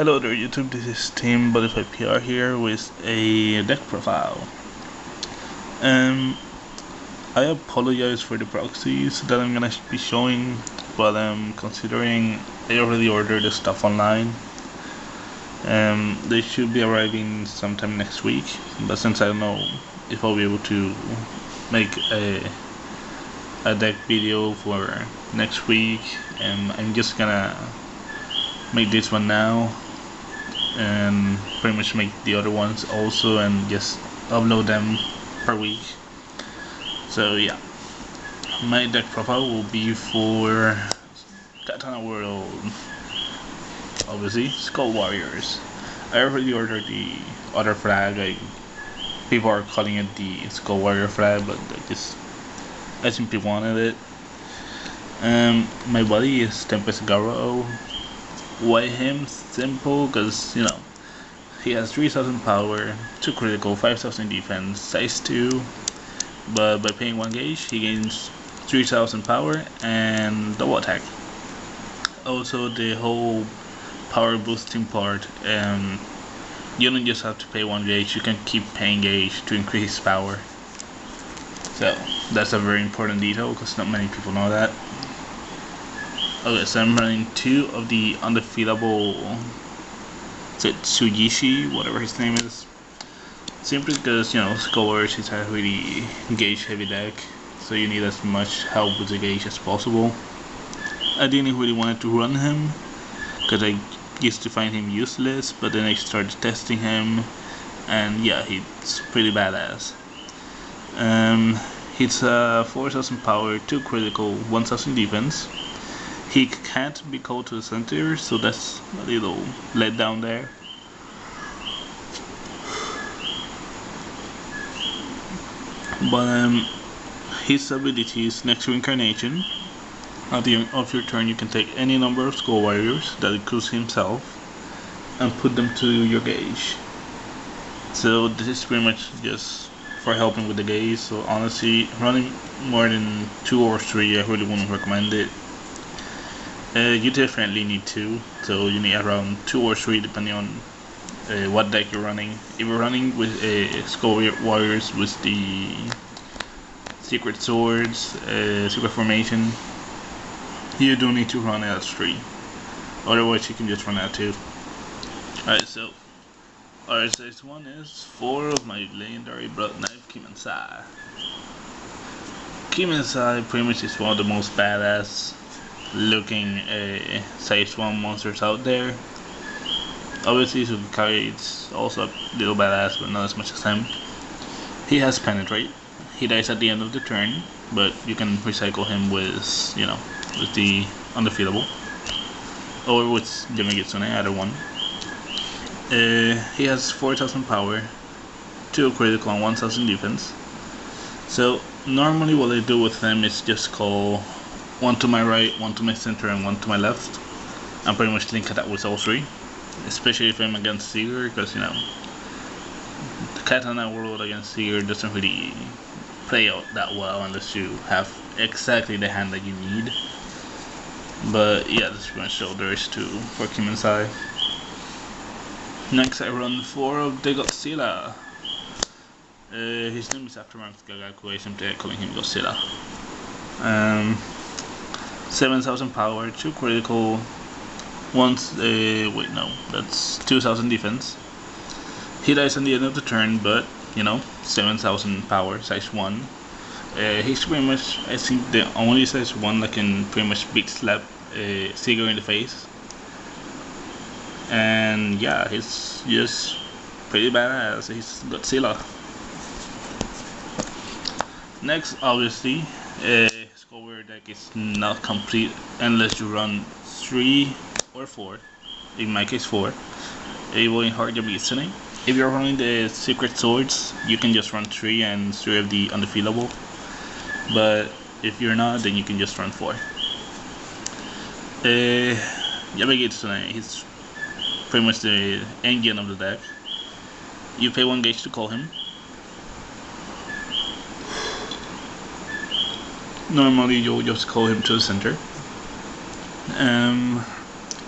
Hello there YouTube, this is Team Buddyfight PR here with a deck profile. I apologize for the proxies that I'm gonna be showing, but considering I already ordered the stuff online, they should be arriving sometime next week, but since I don't know if I'll be able to make a deck video for next week, I'm just gonna make this one now and pretty much make the other ones also and just upload them per week. So yeah, my deck profile will be for Katana World, obviously Skull Warriors. I already ordered the other flag. People are calling it the Skull Warrior flag, but I simply wanted it. My buddy is Tempest Garo-oh. Why him? Simple, because you know he has 3000 power, 2 critical, 5000 defense, size 2, but by paying 1 gauge he gains 3000 power and double attack. Also the whole power boosting part, you don't just have to pay 1 gauge, you can keep paying gauge to increase power. So that's a very important detail because not many people know that. Okay, so I'm running 2 of the Undefeatable Setsujishi, whatever his name is. Simply because, you know, Skull Warriors is a really gauge heavy deck, so you need as much help with the gauge as possible. I didn't really want to run him, because I used to find him useless, but then I started testing him, and yeah, he's pretty badass. He's 4000 power, 2 critical, 1000 defense. He can't be called to the center, so that's a little let down there. But his abilities: next reincarnation. At the end of your turn, you can take any number of Skull Warriors, that includes himself, and put them to your gauge. So this is pretty much just for helping with the gauge. So honestly, running more than 2 or 3, I really wouldn't recommend it. You definitely need 2, so you need around 2 or 3 depending on what deck you're running. If you're running with Skull Warriors with the Secret Swords, Secret Formation, you do need to run it at 3. Otherwise you can just run it at 2. Alright, so this one is 4 of my legendary Blood Knife Kimensai. Kimensai pretty much is one of the most badass looking size 1 monsters out there. Obviously Sukari is also a little badass, but not as much as him. He has penetrate. He dies at the end of the turn, but you can recycle him with, you know, with the Undefeatable or with Yamigitsune, either one. He has 4000 power, 2 critical and 1000 defense. So normally what I do with him is just call 1 to my right, 1 to my center, and 1 to my left, and pretty much link that with all 3. Especially if I'm against Seeger, because you know, the Katana World against Seeger doesn't really play out that well unless you have exactly the hand that you need. But yeah, that's pretty much all there is to for Kimensai. Next I run 4 of the Godzilla. His name is aftermarked Gagaku, I simply calling him Godzilla. 7000 power, 2 critical, wait no, that's 2000 defense. He dies at the end of the turn, but you know, 7000 power, size 1. He's pretty much, I think, the only size 1 that can pretty much beat slap Seeger in the face. And yeah, he's just pretty badass. He's Godzilla. Next, obviously, Skull Warrior deck is not complete unless you run 3 or 4. In my case 4. You will inherit Yamigitsune. If you're running the Secret Swords, you can just run 3 and 3 of the Undefeatable. But if you're not, then you can just run 4. Yamigitsune, he's pretty much the engine of the deck. You pay 1 gauge to call him. Normally you'll just call him to the center.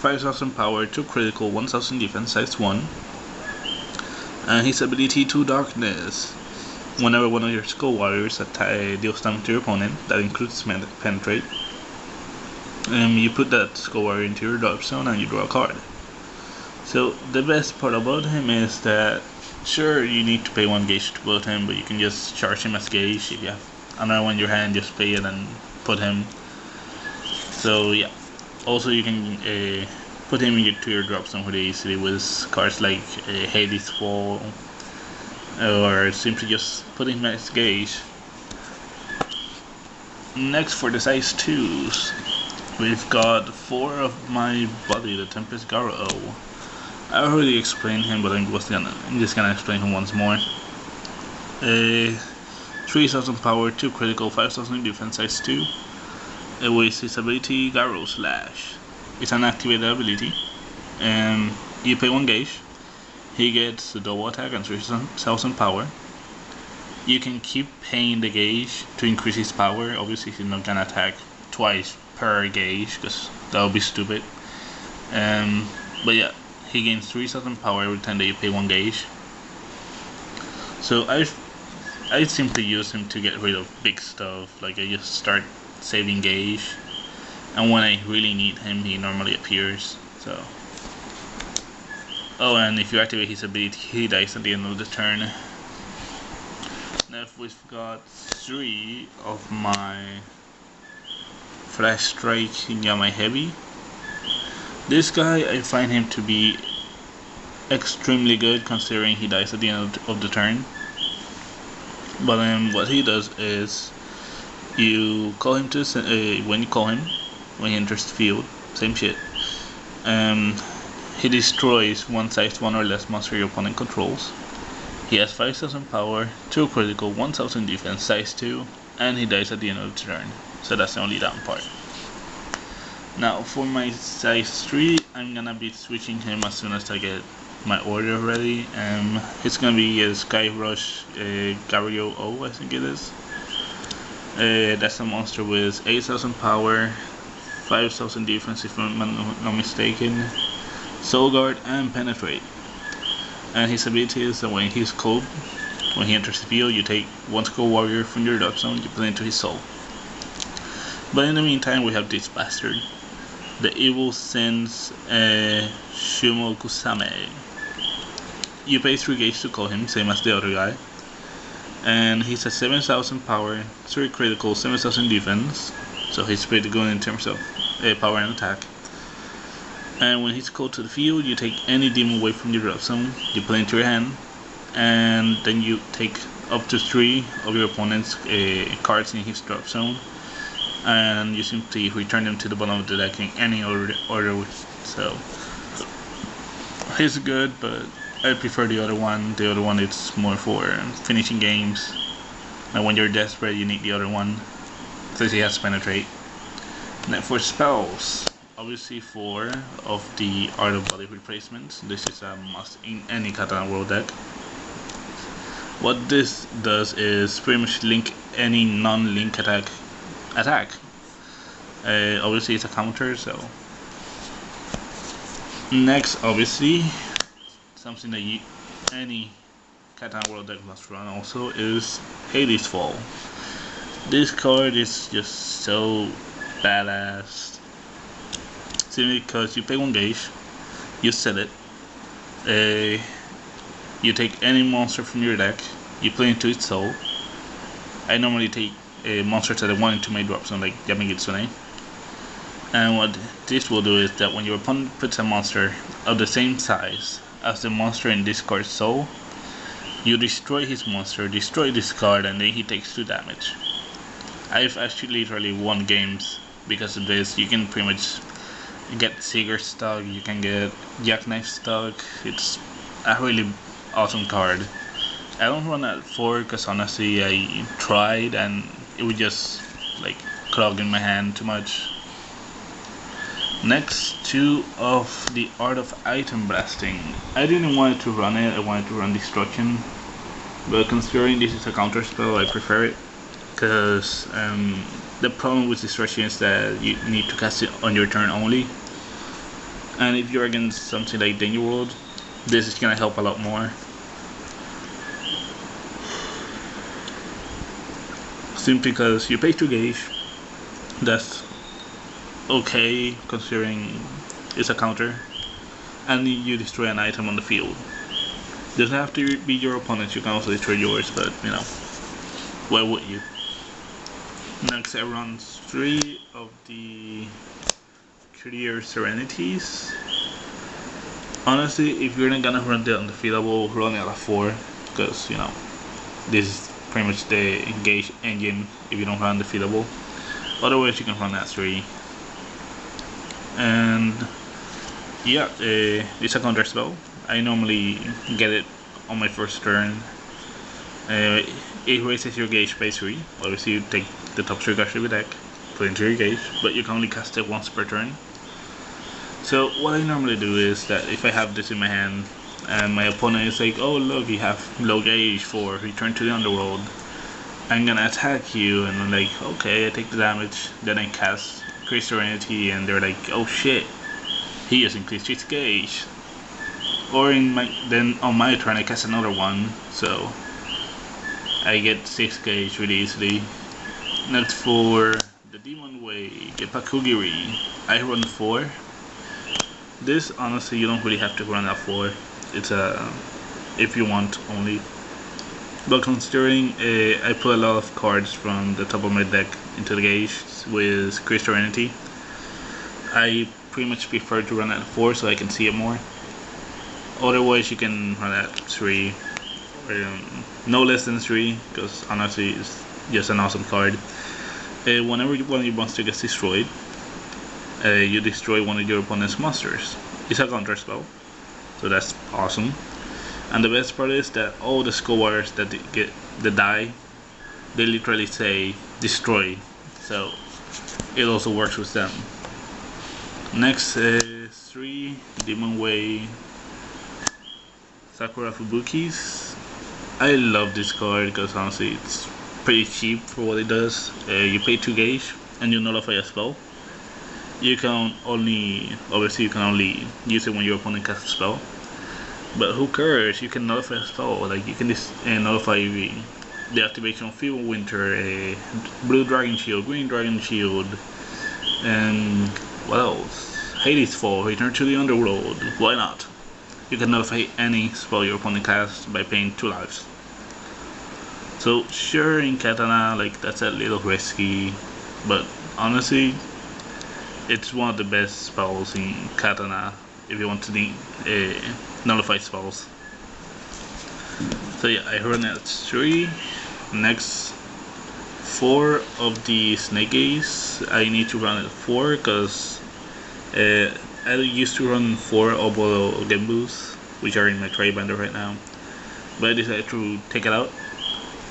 5000 power, 2 critical, 1000 defense, size 1. And his ability 2 darkness. Whenever one of your skull warriors deals damage to your opponent, that includes penetrate, you put that skull warrior into your drop zone and you draw a card. So the best part about him is that sure you need to pay 1 gauge to put him, but you can just charge him as gauge. If you have another one in your hand, just pay it and put him. So yeah. Also you can put him into your drop zone pretty easily with cards like Hades Fall, or simply just put him as gauge. Next, for the size 2s, we've got 4 of my buddy, the Tempest Garo-oh. I already explained him, but I'm just gonna explain him once more. 3000 power, 2 critical, 5000 defense, size 2. With his ability Garo Slash. It's an activated ability. You pay 1 gauge. He gets a double attack and 3000 power. You can keep paying the gauge to increase his power. Obviously he's not gonna attack twice per gauge, because that would be stupid. But yeah, he gains 3000 power every time that you pay 1 gauge. So I simply use him to get rid of big stuff. Like I just start saving gauge, and when I really need him, he normally appears. So, oh, and if you activate his ability, he dies at the end of the turn. Next, we've got 3 of my Flash Strike Yamaihebi. This guy, I find him to be extremely good, considering he dies at the end of the turn. But what he does is, you call him to when he enters the field, same shit. He destroys 1 size 1 or less monster your opponent controls. He has 5000 power, 2 critical, 1000 defense, size 2, and he dies at the end of the turn. So that's the only down part. Now for my size 3, I'm gonna be switching him as soon as I get my order ready. It's gonna be a Sky Rush Garyu-oh, I think it is. That's a monster with 8000 power, 5000 defense if I'm not mistaken, Soul Guard and Penetrate. And his ability is that when he's cold, when he enters the field, you take 1 skull warrior from your drop zone, you put it into his soul. But in the meantime, we have this bastard, the Evil Sins Shumokuzame. You pay 3 gauge to call him, same as the other guy. And he's at 7000 power, 3 critical, 7000 defense, so he's pretty good in terms of power and attack. And when he's called to the field, you take any demon away from your drop zone, you put it into your hand, and then you take up to 3 of your opponent's cards in his drop zone, and you simply return them to the bottom of the deck in any order. So he's good, but I prefer the other one. The other one is more for finishing games, and when you're desperate you need the other one, since he has Penetrate. Now for spells, obviously 4 of the Art of Body replacements. This is a must in any Katana World deck. What this does is pretty much link any non-link attack. Obviously it's a counter, so. Next, obviously, something that any Katana World deck must run also is Hades Fall. This card is just so badass. Simply because you pay 1 gauge, you set it, you take any monster from your deck, you play into its soul. I normally take monsters that I want into my drop zone, like Yamigitsune. And what this will do is that when your opponent puts a monster of the same size as the monster in this card's soul, you destroy his monster, destroy this card, and then he takes 2 damage. I've actually literally won games because of this. You can pretty much get Seeger stuck, you can get Jackknife stuck. It's a really awesome card. I don't run at 4 because honestly I tried and it would just like clog in my hand too much. Next, 2 of the Art of Item Blasting. I didn't want to run it, I wanted to run Destruction, but considering this is a counter spell, I prefer it, because the problem with Destruction is that you need to cast it on your turn only. And if you're against something like Underworld, this is gonna help a lot more. Simply because you pay 2 gauge, that's okay considering it's a counter, and you destroy an item on the field. Doesn't have to be your opponent, you can also destroy yours, but you know, why would you? Next I run 3 of the clear Serenities. Honestly, if you're not gonna run the Undefeatable, run it at 4, because you know, this is pretty much the engage engine if you don't run Undefeatable. Otherwise you can run at 3. And yeah, it's a counter spell. I normally get it on my first turn. It raises your gauge by 3. Obviously you take the top 3 cards of your deck, put into your gauge, but you can only cast it once per turn. So what I normally do is that if I have this in my hand and my opponent is like, oh look, you have low gauge for return to the Underworld, I'm gonna attack you, and I'm like, okay, I take the damage, then I cast Increase Serenity, and they're like, oh shit, he has increased his gauge. Or then on my turn I cast another one, so I get 6 gauge really easily. Next for the Demon Way, Geppakugiri, I run 4. This honestly you don't really have to run at 4. It's if you want only. But considering I put a lot of cards from the top of my deck into the gauge with Increased Serenity, I pretty much prefer to run at 4 so I can see it more. Otherwise you can run at 3, no less than 3, because honestly it's just an awesome card. Whenever one of your monsters gets destroyed, you destroy one of your opponent's monsters. It's a counter spell, so that's awesome. And the best part is that all the Skull Warriors that die, they literally say destroy, so it also works with them. Next is 3 Demon Way Sakurafubukis. I love this card because honestly it's pretty cheap for what it does. You pay 2 gauge and you nullify a spell. You can only use it when your opponent casts a spell. But who cares? You can nullify a spell. Like you can just nullify the activation of Feeble Winter, Blue Dragon Shield, Green Dragon Shield, and what else? Hades Fall, Return to the Underworld. Why not? You can nullify any spell your opponent casts by paying 2 lives. So sure, in Katana, like that's a little risky, but honestly, it's one of the best spells in Katana if you want to nullify spells. So yeah, I run at 3. Next, 4 of the Snake Ace. I need to run at 4 because I used to run 4 Obolo Gembus, which are in my trade binder right now, but I decided to take it out,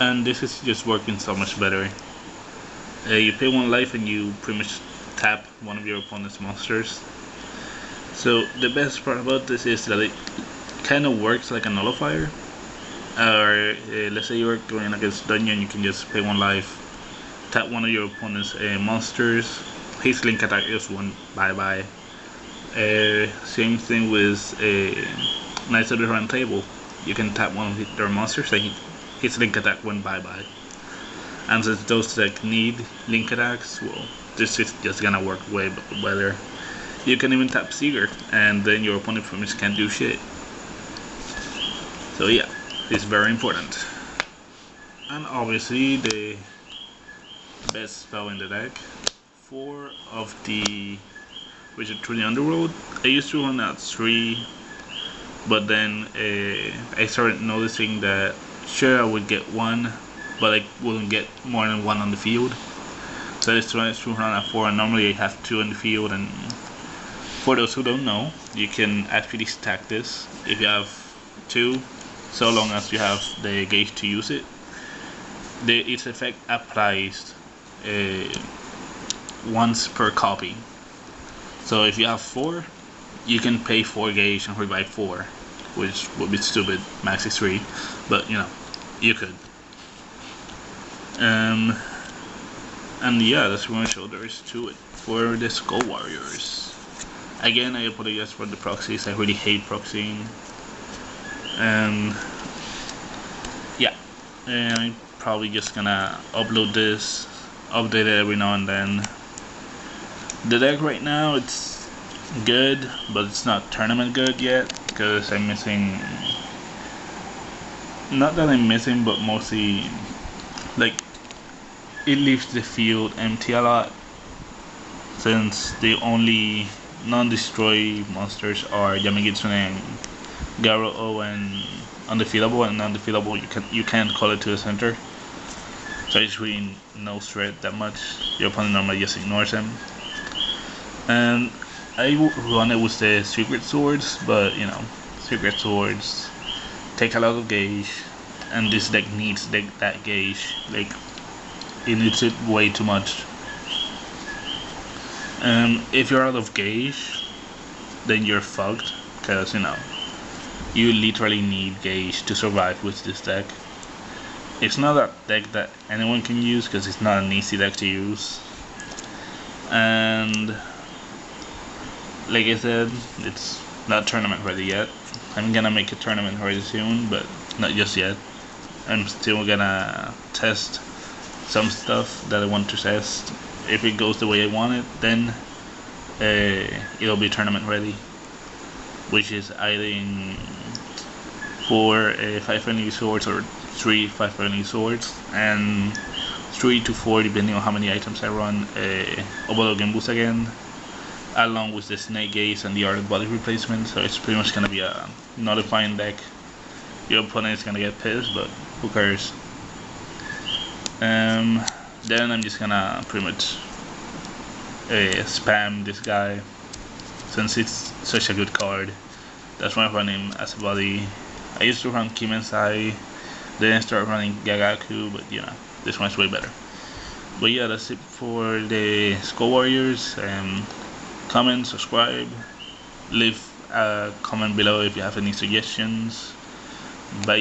and this is just working so much better. You pay 1 life and you pretty much tap one of your opponent's monsters. So the best part about this is that it kind of works like a nullifier. Or let's say you're going against Dungeon, you can just pay 1 life, tap one of your opponent's monsters, his link attack is 1 bye-bye. Same thing with Knights of the Round Table. You can tap one of their monsters and his link attack 1 bye-bye. And since those that need link attacks, well, this is just gonna work way better. You can even tap Seeger, and then your opponent pretty much can't do shit. So yeah, it's very important. And obviously the best spell in the deck, 4 of the Return to the Underworld. I used to run at 3, but then I started noticing that sure I would get 1, but I wouldn't get more than 1 on the field. So I started to run at 4, and normally I have 2 on the field. And for those who don't know, you can actually stack this if you have 2, so long as you have the gauge to use it. Its effect applies once per copy. So if you have 4, you can pay 4 gauge and revive 4, which would be stupid. Max is 3, but you know, you could. And yeah, that's pretty much all there is to it for the Skull Warriors. Again, I apologize for the proxies. I really hate proxying. And yeah, and I'm probably just gonna upload this, update it every now and then. The deck right now, it's good, but it's not tournament good yet because I'm missing. Not that I'm missing, but mostly like it leaves the field empty a lot, since the only non-destroy monsters are Yamigitsune and Garo-oh and Undefeatable, and Undefeatable you can't call it to the center, so it's really no threat that much. Your opponent normally just ignores him. And I run it with the secret swords, but you know, secret swords take a lot of gauge, and this deck needs that gauge. Like, it needs it way too much. And if you're out of gauge, then you're fucked, because you know, you literally need gauge to survive with this deck. It's not a deck that anyone can use because it's not an easy deck to use. And like I said, it's not tournament ready yet. I'm gonna make it tournament ready soon, but not just yet. I'm still gonna test some stuff that I want to test. If it goes the way I want it, then it'll be tournament ready, which is adding 4 5-friendly swords or 3 5-friendly swords, and 3 to 4 depending on how many items I run, Obolo Gimbus again, along with the Snake Gaze and the Art Body replacement. So it's pretty much gonna be a notifying deck. Your opponent is gonna get pissed, but who cares? Then I'm just gonna pretty much spam this guy, since it's such a good card. That's why I run him as a body. I used to run Kimensai, then I started running Gagaku, but you know, this one's way better. But yeah, that's it for the Skull Warriors. Comment, subscribe, leave a comment below if you have any suggestions. Bye.